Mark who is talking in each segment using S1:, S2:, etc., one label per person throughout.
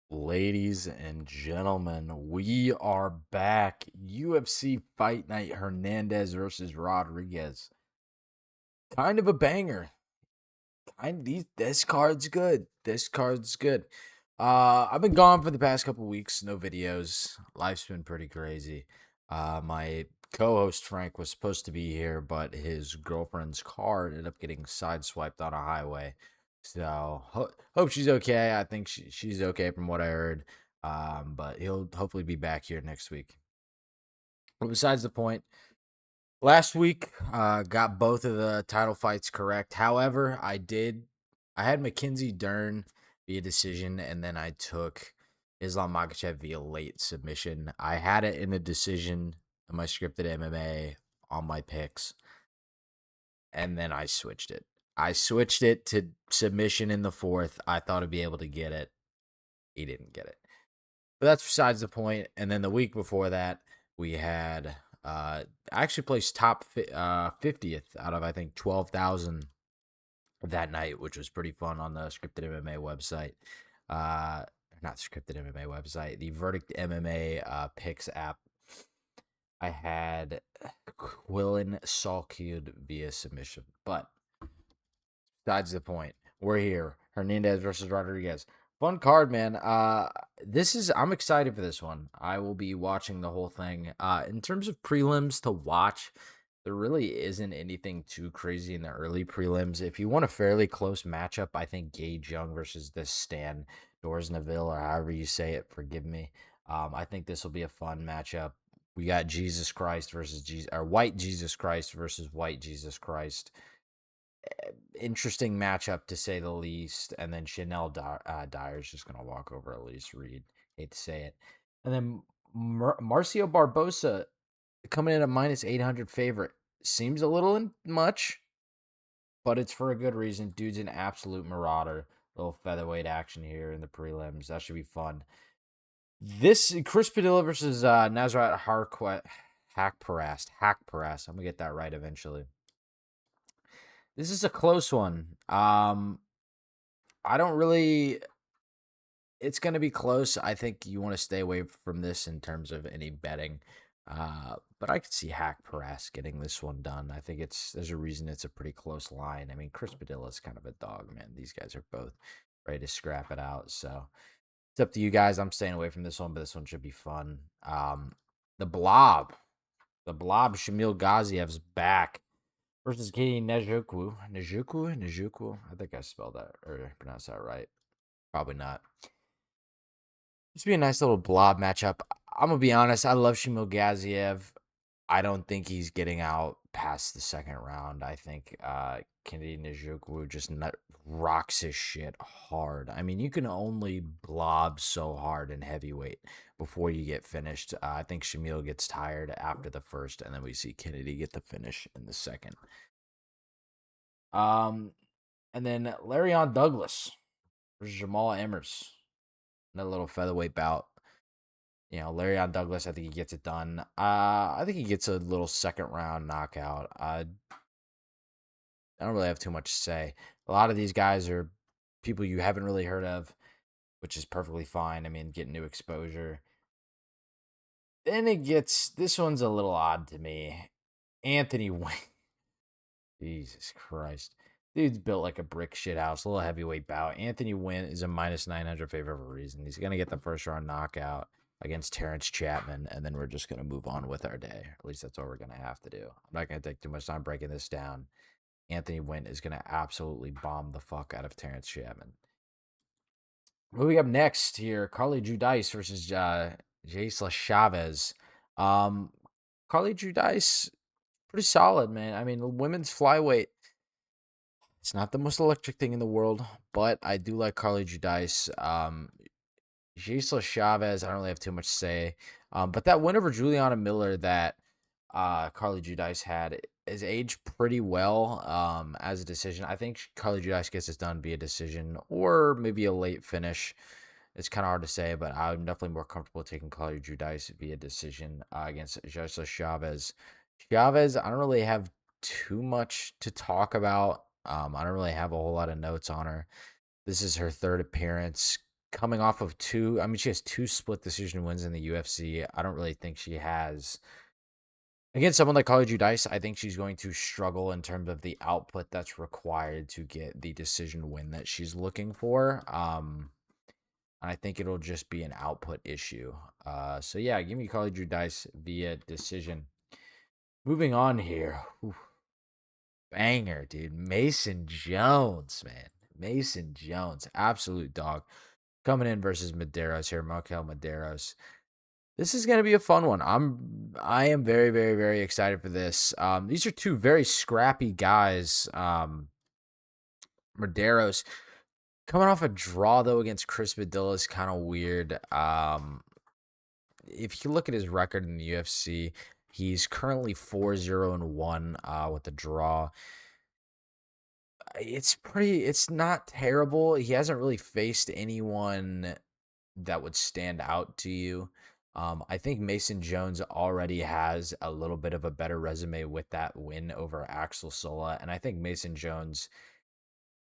S1: Ladies and gentlemen, we are back. UFC Fight Night Hernandez versus Rodriguez. Kind of a banger. This card's good. This card's good. I've been gone for the past couple weeks, no videos. Life's been pretty crazy. My co-host Frank was supposed to be here, but his girlfriend's car ended up getting sideswiped on a highway. So hope she's okay. I think she's okay from what I heard. But he'll hopefully be back here next week. But besides the point, last week got both of the title fights correct. However, I had Mackenzie Dern via decision, and then I took Islam Makhachev via late submission. I had it in a decision in my scripted MMA on my picks, and then I switched it. I switched it to submission in the fourth. I thought I'd be able to get it. He didn't get it. But that's besides the point. And then the week before that, we had I actually placed top 50th out of I think 12,000 that night, which was pretty fun on the Scripted MMA website. Not Scripted MMA website, the Verdict MMA picks app. I had Quillen Salkid via submission, but besides the point, we're here. Hernandez versus Rodriguez. Fun card, man. I'm excited for this one. I will be watching the whole thing. In terms of prelims to watch, there really isn't anything too crazy in the early prelims. If you want a fairly close matchup, I think Gage Young versus this Stan Neville, or however you say it, forgive me. I think this will be a fun matchup. We got Jesus Christ versus Jesus, or White Jesus Christ versus White Jesus Christ. Interesting matchup to say the least. And then Chanel Dyer's just going to walk over Elise Reed. Hate to say it. And then Marcio Barbosa coming in at minus 800 favorite. Seems a little much, but it's for a good reason. Dude's an absolute marauder. Little featherweight action here in the prelims. That should be fun. This Chris Padilla versus Nazrat Hakparast. I'm going to get that right eventually. This is a close one. I don't really. It's going to be close. I think you want to stay away from this in terms of any betting. But I could see Hack Paras getting this one done. I think there's a reason it's a pretty close line. I mean, Chris Padilla is kind of a dog, man. These guys are both ready to scrap it out. So it's up to you guys. I'm staying away from this one, but this one should be fun. The Blob. Shamil Ghaziev's back versus Katie Nejukwu. I think I spelled that or pronounced that right. Probably not. This would be a nice little blob matchup. I'm gonna be honest. I love Shamil Gaziev. I don't think he's getting out past the second round. I think Kennedy Njoku just rocks his shit hard. I mean, you can only blob so hard in heavyweight before you get finished. I think Shamil gets tired after the first, and then we see Kennedy get the finish in the second. And then Larion Douglas versus Jamal Emmers. Another little featherweight bout. You know, Larion Douglas, I think he gets it done. I think he gets a little second round knockout. I don't really have too much to say. A lot of these guys are people you haven't really heard of, which is perfectly fine. I mean, get new exposure. Then this one's a little odd to me. Anthony Wayne. Jesus Christ. Dude's built like a brick shit house, a little heavyweight bout. Anthony Wynn is a minus 900 favorite for a reason. He's going to get the first round knockout against Terrence Chapman, and then we're just going to move on with our day. At least that's what we're going to have to do. I'm not going to take too much time breaking this down. Anthony Wynn is going to absolutely bomb the fuck out of Terrence Chapman. Moving up next here, Carli Judice versus Jaisla Chavez. Carli Judice, pretty solid, man. I mean, women's flyweight, it's not the most electric thing in the world, but I do like Carli Judice. Gisela Chavez, I don't really have too much to say. But that win over Juliana Miller that Carli Judice had is aged pretty well as a decision. I think Carli Judice gets this done via decision or maybe a late finish. It's kind of hard to say, but I'm definitely more comfortable taking Carli Judice via decision against Gisela Chavez. Chavez, I don't really have too much to talk about. I don't really have a whole lot of notes on her. This is her third appearance. coming off of two. I mean, she has two split decision wins in the UFC. I don't really think she has against someone like Carli Judice. I think she's going to struggle in terms of the output that's required to get the decision win that she's looking for. I think it'll just be an output issue. So yeah, give me Carli Judice via decision. Moving on here. Oof, banger, dude. Mason Jones, man. Mason Jones, absolute dog. Coming in versus Medeiros here, Markel Medeiros. This is going to be a fun one. I am very, very, very excited for this. These are two very scrappy guys. Medeiros coming off a draw though against Chris Padilla is kind of weird. If you look at his record in the UFC, he's currently 4-0-1 with a draw. It's not terrible. He hasn't really faced anyone that would stand out to you. I think Mason Jones already has a little bit of a better resume with that win over Axel Sola, and I think Mason Jones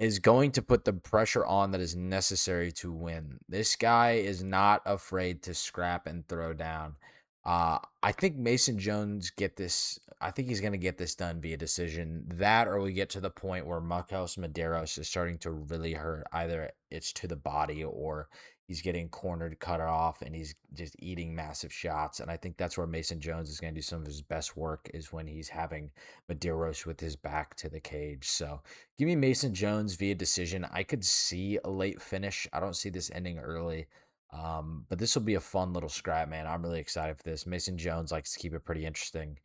S1: is going to put the pressure on that is necessary to win. This guy is not afraid to scrap and throw down. I think Mason Jones get this. I think he's going to get this done via decision. That, or we get to the point where Marcos Medeiros is starting to really hurt. Either it's to the body or he's getting cornered, cut off, and he's just eating massive shots. And I think that's where Mason Jones is going to do some of his best work is when he's having Medeiros with his back to the cage. So give me Mason Jones via decision. I could see a late finish. I don't see this ending early. But this will be a fun little scrap, man. I'm really excited for this. Mason Jones likes to keep it pretty interesting.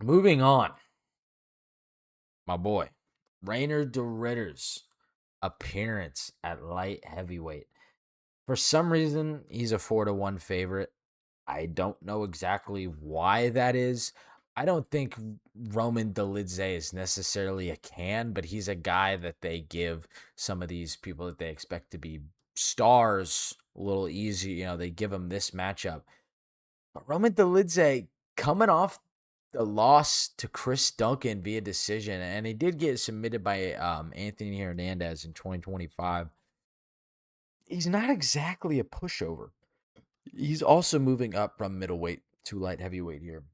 S1: Moving on. My boy, Reinier de Ridder's appearance at light heavyweight. For some reason, he's a 4-1 favorite. I don't know exactly why that is. I don't think Roman Dolidze is necessarily a can, but he's a guy that they give some of these people that they expect to be stars a little easy. You know, they give him this matchup. But Roman Dolidze coming off the loss to Chris Duncan via decision, and he did get submitted by Anthony Hernandez in 2025. He's not exactly a pushover. He's also moving up from middleweight to light heavyweight here.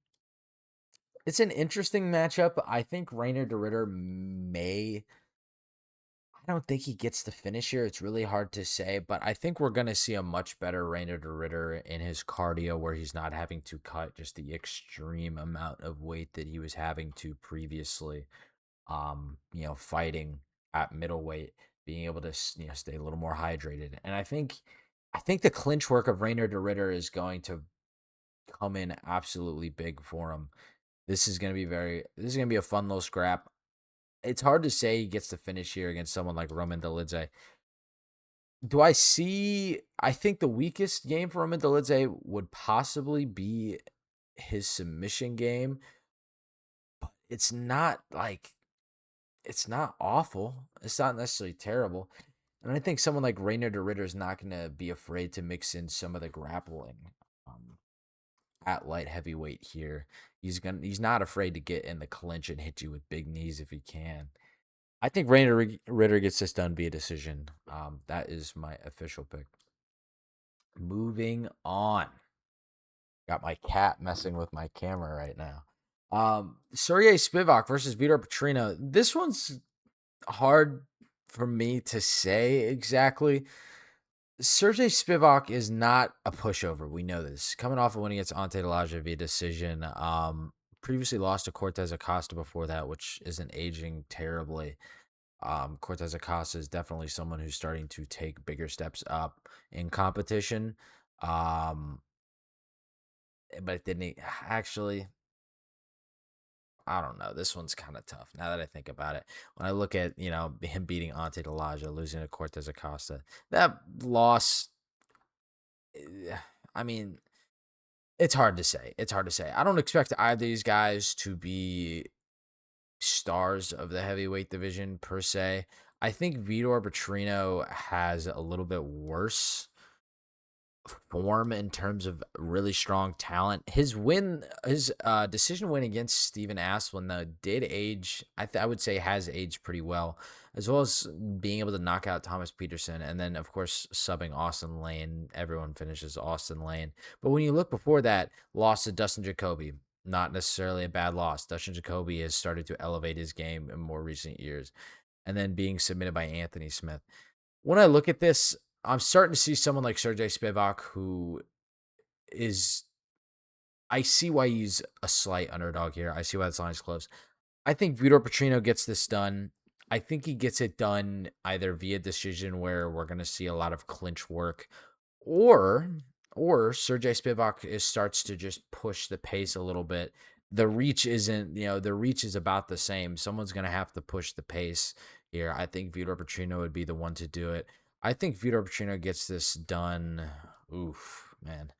S1: It's an interesting matchup. I think Reinier de Ridder may. I don't think he gets the finish here. It's really hard to say, but I think we're going to see a much better Reinier de Ridder in his cardio where he's not having to cut just the extreme amount of weight that he was having to previously. Fighting at middleweight, being able to stay a little more hydrated. And I think the clinch work of Reinier de Ridder is going to come in absolutely big for him. This is going to be a fun little scrap. It's hard to say he gets the finish here against someone like Roman Dolidze. I think the weakest game for Roman Dolidze would possibly be his submission game, but it's not awful. It's not necessarily terrible. And I think someone like Reinier de Ridder is not going to be afraid to mix in some of the grappling at light heavyweight here. He's not afraid to get in the clinch and hit you with big knees if he can. I think Reinier de Ridder gets this done via decision. That is my official pick. Moving on. Got my cat messing with my camera right now. Serghei Spivac versus Vitor Petrino. This one's hard for me to say exactly. Serghei Spivac is not a pushover. We know this. Coming off of winning against Ante Delajah via decision. Previously lost to Cortez Acosta before that, which isn't aging terribly. Cortez Acosta is definitely someone who's starting to take bigger steps up in competition. But didn't he actually? I don't know. This one's kind of tough now that I think about it. When I look at, him beating Ante Delajah, losing to Cortez Acosta, that loss, I mean, it's hard to say. It's hard to say. I don't expect either of these guys to be stars of the heavyweight division per se. I think Vitor Petrino has a little bit worse form in terms of really strong talent. His decision win against Steven Asplin, though, did age. I would say has aged pretty well, as well as being able to knock out Thomas Peterson, and then of course subbing Austin Lane. Everyone finishes Austin Lane, but when you look before that, lost to Dustin Jacoby. Not necessarily a bad loss. Dustin Jacoby has started to elevate his game in more recent years, and then being submitted by Anthony Smith. When I look at this, I'm starting to see someone like Serghei Spivac, who is. I see why he's a slight underdog here. I see why this line is close. I think Vitor Petrino gets this done. I think he gets it done either via decision, where we're going to see a lot of clinch work, or Serghei Spivac starts to just push the pace a little bit. The reach isn't, the reach is about the same. Someone's going to have to push the pace here. I think Vitor Petrino would be the one to do it. I think Vitor Petrino gets this done. Oof, man.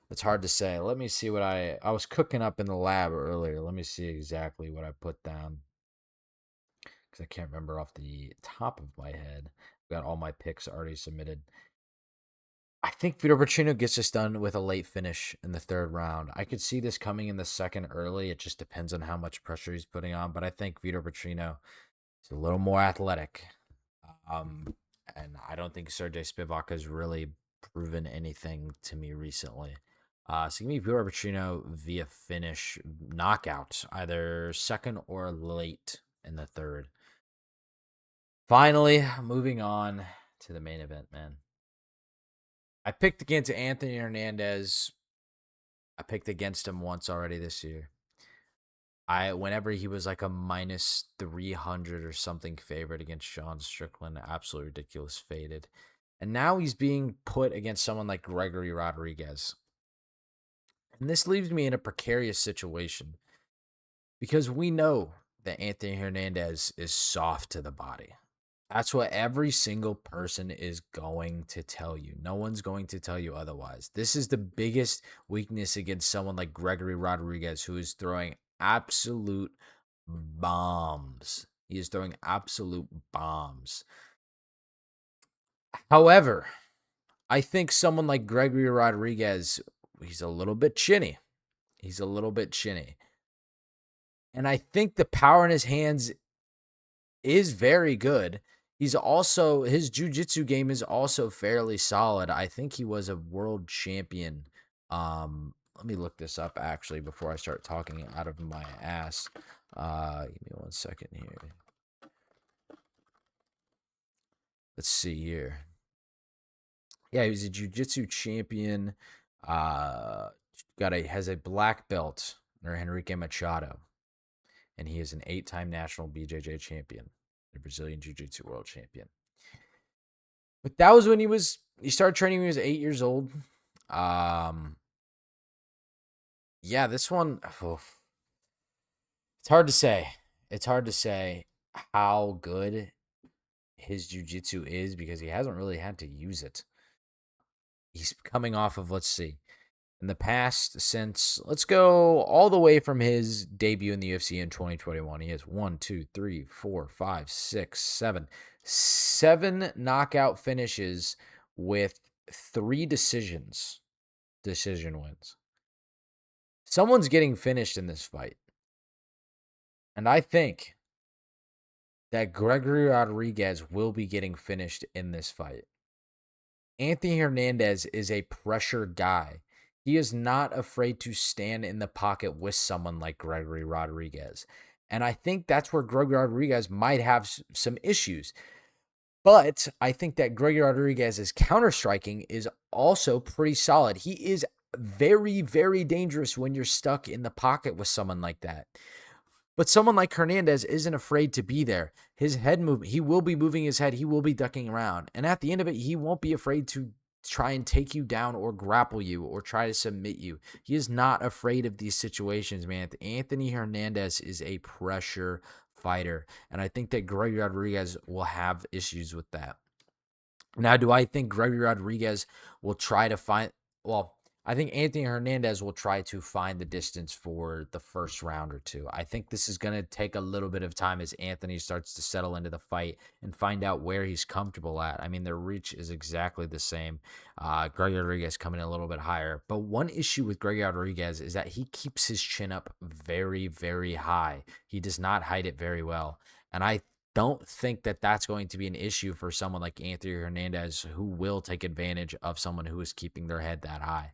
S1: It's hard to say. Let me see what I was cooking up in the lab earlier. Let me see exactly what I put down, because I can't remember off the top of my head. I've got all my picks already submitted. I think Vitor Petrino gets this done with a late finish in the third round. I could see this coming in the second early. It just depends on how much pressure he's putting on. But I think Vitor Petrino is a little more athletic. And I don't think Serghei Spivac has really proven anything to me recently. So give me Vitor Petrino via finish, knockout, either second or late in the third. Finally, moving on to the main event, man. I picked against Anthony Hernandez. I picked against him once already this year. Whenever he was like a minus 300 or something favorite against Sean Strickland, absolutely ridiculous, faded. And now he's being put against someone like Gregory Rodrigues. And this leaves me in a precarious situation, because we know that Anthony Hernandez is soft to the body. That's what every single person is going to tell you. No one's going to tell you otherwise. This is the biggest weakness against someone like Gregory Rodrigues, who is throwing absolute bombs. He is throwing absolute bombs. However, I think someone like Gregory Rodrigues, he's a little bit chinny. He's a little bit chinny. And I think the power in his hands is very good. He's also, his jiu-jitsu game is also fairly solid. I think he was a world champion. Let me look this up actually before I start talking out of my ass. Give me 1 second here. Let's see here. Yeah, he was a jiu-jitsu champion. Has a black belt under Henrique Machado, and he is an 8-time national BJJ champion, a Brazilian Jiu-Jitsu world champion. But that was when he started training when he was 8 years old. Yeah, this one, it's hard to say. It's hard to say how good his jiu-jitsu is, because he hasn't really had to use it. He's coming off of, let's see, in the past, since, let's go all the way from his debut in the UFC in 2021. He has 7 knockout finishes with 3 decision wins. Someone's getting finished in this fight. And I think that Gregory Rodrigues will be getting finished in this fight. Anthony Hernandez is a pressure guy. He is not afraid to stand in the pocket with someone like Gregory Rodrigues. And I think that's where Gregory Rodrigues might have some issues. But I think that Gregory Rodrigues' counter-striking is also pretty solid. He is very, very dangerous when you're stuck in the pocket with someone like that. But someone like Hernandez isn't afraid to be there. His head movement, he will be moving his head. He will be ducking around. And at the end of it, he won't be afraid to try and take you down or grapple you or try to submit you. He is not afraid of these situations, man. Anthony Hernandez is a pressure fighter. And I think that Gregory Rodrigues will have issues with that. Now, do I think Gregory Rodrigues will try to find... Well, I think Anthony Hernandez will try to find the distance for the first round or two. I think this is going to take a little bit of time as Anthony starts to settle into the fight and find out where he's comfortable at. I mean, their reach is exactly the same. Gregory Rodrigues coming in a little bit higher. But one issue with Gregory Rodrigues is that he keeps his chin up very, very high. He does not hide it very well. And I don't think that that's going to be an issue for someone like Anthony Hernandez, who will take advantage of someone who is keeping their head that high.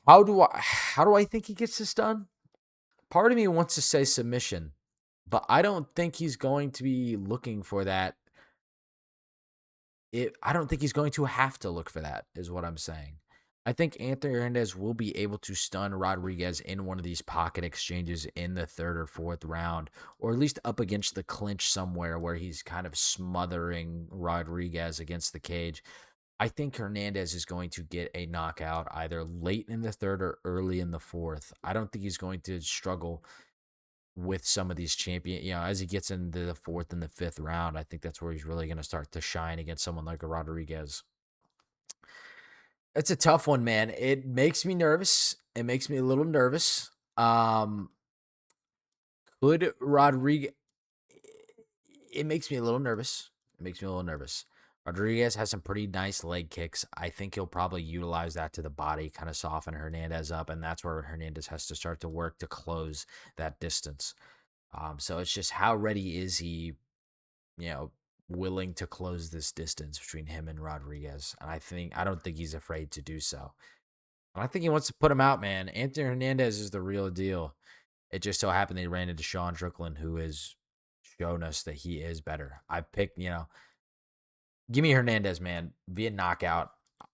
S1: How do I think he gets this done? Part of me wants to say submission, but I don't think he's going to be looking for that. I don't think he's going to have to look for that, is what I'm saying. I think Anthony Hernandez will be able to stun Rodrigues in one of these pocket exchanges in the third or fourth round, or at least up against the clinch somewhere where he's kind of smothering Rodrigues against the cage. I think Hernandez is going to get a knockout either late in the third or early in the fourth. I don't think he's going to struggle with some of these as he gets into the fourth and the fifth round. I think that's where he's really going to start to shine against someone like a Rodrigues. It's a tough one, man. It makes me nervous. It makes me a little nervous. Could Rodrigues? It makes me a little nervous. Rodrigues has some pretty nice leg kicks. I think he'll probably utilize that to the body, kind of soften Hernandez up, and that's where Hernandez has to start to work to close that distance. So it's just how ready is he, willing to close this distance between him and Rodrigues. And I don't think he's afraid to do so. And I think he wants to put him out, man. Anthony Hernandez is the real deal. It just so happened they ran into Sean Strickland, who has shown us that he is better. I picked, give me Hernandez, man, via knockout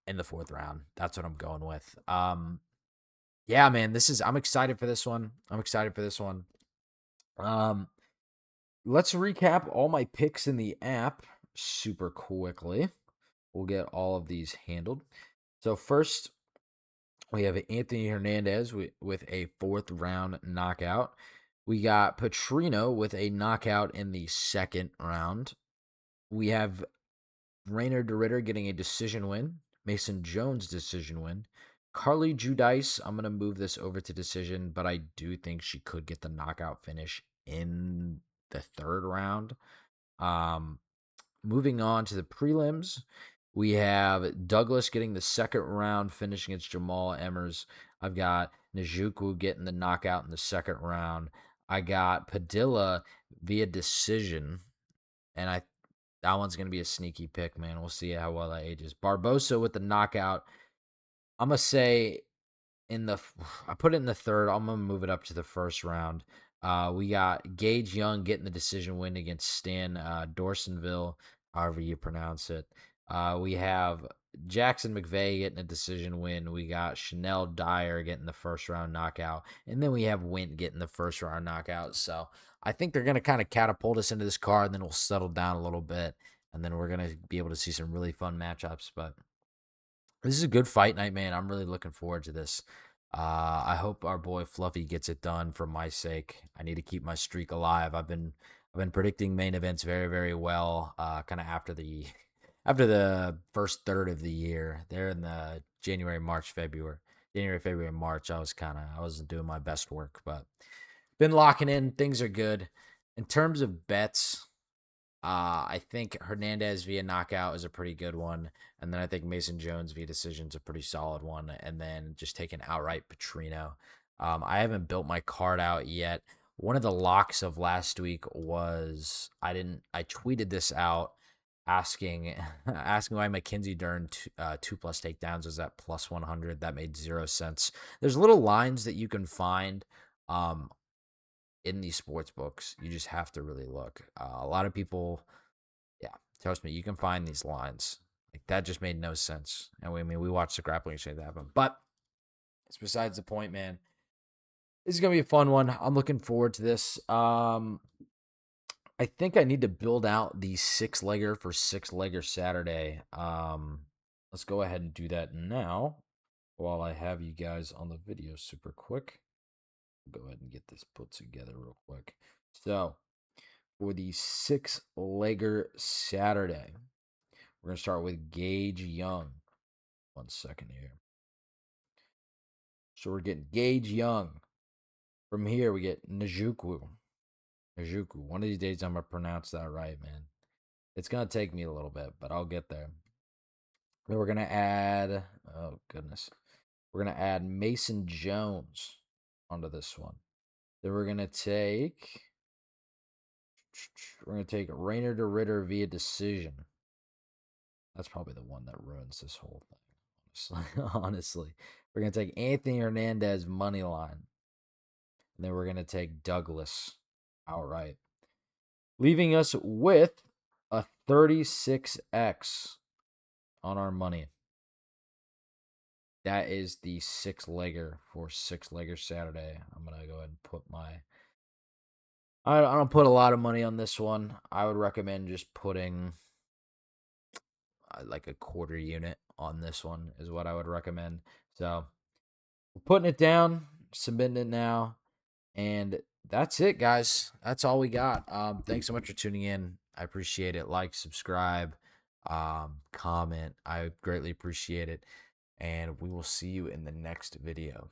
S1: in the fourth round. That's what I'm going with. Yeah, man, I'm excited for this one. Let's recap all my picks in the app super quickly. We'll get all of these handled. So first, we have Anthony Hernandez with a fourth round knockout. We got Petrino with a knockout in the second round. We have Reinier de Ridder getting a decision win. Mason Jones decision win. Carli Judice, I'm going to move this over to decision, but I do think she could get the knockout finish in the third round. Moving on to the prelims, we have Douglas getting the second round finish against Jamal Emmers. I've got Njoku getting the knockout in the second round. I got Padilla via decision, and that one's going to be a sneaky pick, man. We'll see how well that ages. Barbosa with the knockout. I'm going to say I put it in the third. I'm going to move it up to the first round. We got Gage Young getting the decision win against Stan Dorsonville, however you pronounce it. We have Jackson McVeigh getting a decision win. We got Chanel Dyer getting the first round knockout. And then we have Wint getting the first round knockout. So I think they're going to kind of catapult us into this card, and then we'll settle down a little bit. And then we're going to be able to see some really fun matchups. But this is a good fight night, man. I'm really looking forward to this. I hope our boy Fluffy gets it done for my sake. I need to keep my streak alive. I've been predicting main events very, very well. Kind of after the first third of the year, there in the January, February, March. I wasn't doing my best work, but been locking in. Things are good. In terms of bets, I think Hernandez via knockout is a pretty good one. And then I think Mason Jones via decision is a pretty solid one. And then just taking outright Petrino. I haven't built my card out yet. One of the locks of last week was I tweeted this out asking why Mackenzie Dern 2+ takedowns was at plus 100. That made 0 sense. There's little lines that you can find in these sports books. You just have to really look. A lot of people, trust me, you can find these lines. Like, that just made no sense. And we watched the grappling exchange happen. But it's besides the point, man. This is going to be a fun one. I'm looking forward to this. I think I need to build out the 6-legger for 6-legger Saturday. Let's go ahead and do that now while I have you guys on the video super quick. Go ahead and get this put together real quick. So, for the 6-legger Saturday, we're going to start with Gage Young. 1 second here. So we're getting Gage Young. From here, we get Njoku. One of these days, I'm going to pronounce that right, man. It's going to take me a little bit, but I'll get there. Then we're going to add, oh, goodness. We're going to add Mason Jones onto this one. Then we're going to take Reinier de Ridder via decision. That's probably the one that ruins this whole thing, honestly. We're going to take Anthony Hernandez money line. And then we're going to take Douglas outright, leaving us with a 36x on our money. That is the 6-legger for 6-legger Saturday. I'm going to go ahead and put I don't put a lot of money on this one. I would recommend just putting like a quarter unit on this one is what I would recommend. So we're putting it down, submitting it now. And that's it, guys. That's all we got. Thanks so much for tuning in. I appreciate it. Like, subscribe, comment. I greatly appreciate it. And we will see you in the next video.